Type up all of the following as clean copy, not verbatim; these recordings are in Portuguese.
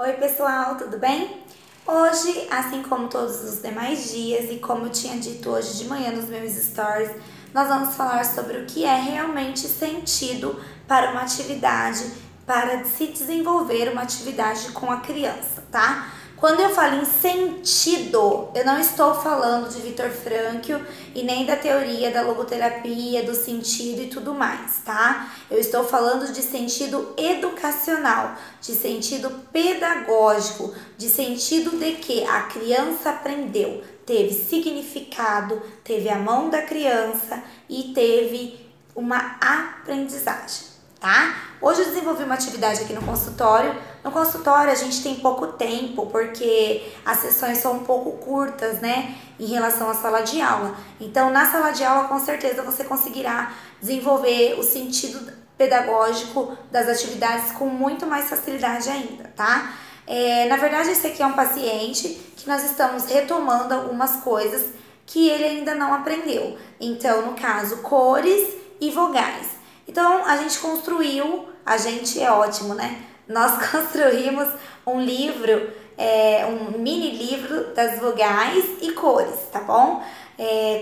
Oi pessoal, tudo bem? Hoje, assim como todos os demais dias e como eu tinha dito hoje de manhã nos meus stories, nós vamos falar sobre o que é realmente sentido para uma atividade, para se desenvolver uma atividade com a criança, tá? Quando eu falo em sentido, eu não estou falando de Viktor Frankl e nem da teoria da logoterapia, do sentido e tudo mais, tá? Eu estou falando de sentido educacional, de sentido pedagógico, de sentido de que a criança aprendeu, teve significado, teve a mão da criança e teve uma aprendizagem. Tá? Hoje eu desenvolvi uma atividade aqui no consultório. No consultório a gente tem pouco tempo, porque as sessões são um pouco curtas, né, em relação à sala de aula. Então, na sala de aula, com certeza você conseguirá desenvolver o sentido pedagógico das atividades com muito mais facilidade ainda, tá? Na verdade, esse aqui é um paciente que nós estamos retomando algumas coisas que ele ainda não aprendeu. Então, no caso, cores e vogais. Então, a gente é ótimo, né? Nós construímos um livro, um mini livro das vogais e cores, tá bom?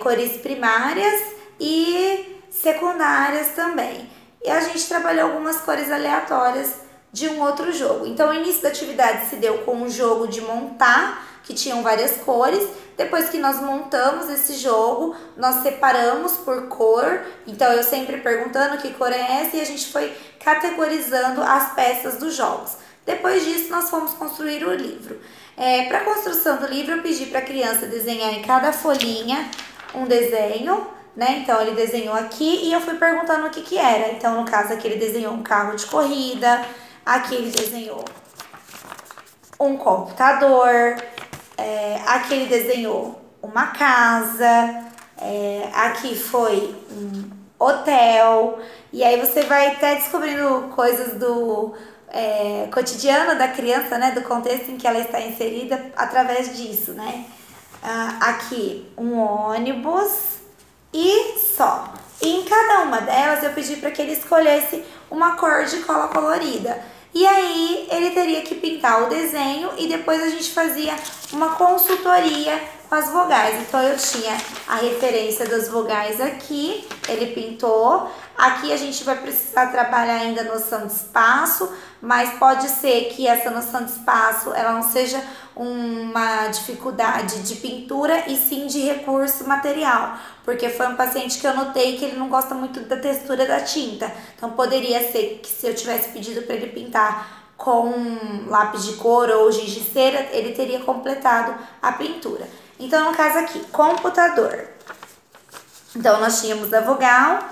Cores primárias e secundárias também. E a gente trabalhou algumas cores aleatórias de um outro jogo. Então, o início da atividade se deu com um jogo de montar, que tinham várias cores. Depois que nós montamos esse jogo, nós separamos por cor. Então, eu sempre perguntando que cor é essa e a gente foi categorizando as peças dos jogos. Depois disso, nós fomos construir o livro. Para a construção do livro, eu pedi para a criança desenhar em cada folhinha um desenho, né? Então, ele desenhou aqui e eu fui perguntando o que era. Então, no caso aqui, ele desenhou um carro de corrida. Aqui ele desenhou um computador. Aqui ele desenhou uma casa, aqui foi um hotel, e aí você vai até descobrindo coisas do cotidiano da criança, né, do contexto em que ela está inserida através disso, né. Aqui um ônibus e só. E em cada uma delas eu pedi para que ele escolhesse uma cor de cola colorida. E aí ele teria que pintar o desenho e depois a gente fazia uma consultoria com as vogais. Então eu tinha a referência das vogais aqui, ele pintou. Aqui a gente vai precisar trabalhar ainda a noção de espaço, mas pode ser que essa noção de espaço ela não seja uma dificuldade de pintura e sim de recurso material, porque foi um paciente que eu notei que ele não gosta muito da textura da tinta. Então poderia ser que se eu tivesse pedido para ele pintar com lápis de cor ou giz de cera, ele teria completado a pintura. Então no caso aqui, computador. Então nós tínhamos a vogal,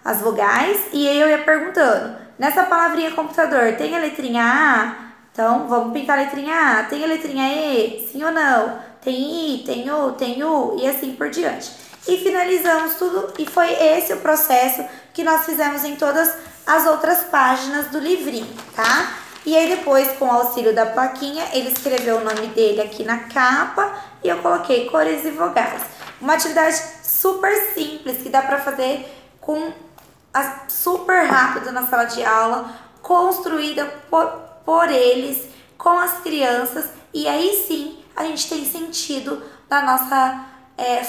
as vogais, e aí eu ia perguntando, nessa palavrinha computador, tem a letrinha A? Então, vamos pintar a letrinha A. Tem a letrinha E? Sim ou não? Tem I, tem U, tem U, e assim por diante. E finalizamos tudo, e foi esse o processo que nós fizemos em todas as outras páginas do livrinho, tá? E aí depois, com o auxílio da plaquinha, ele escreveu o nome dele aqui na capa, e eu coloquei cores e vogais. Uma atividade super simples, que dá pra fazer super rápido na sala de aula, construída por eles, com as crianças, e aí sim a gente tem sentido na nossa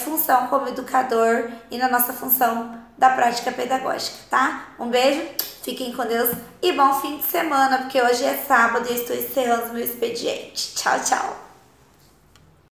função como educador e na nossa função da prática pedagógica, tá? Um beijo, fiquem com Deus e bom fim de semana, porque hoje é sábado e eu estou encerrando meu expediente. Tchau, tchau!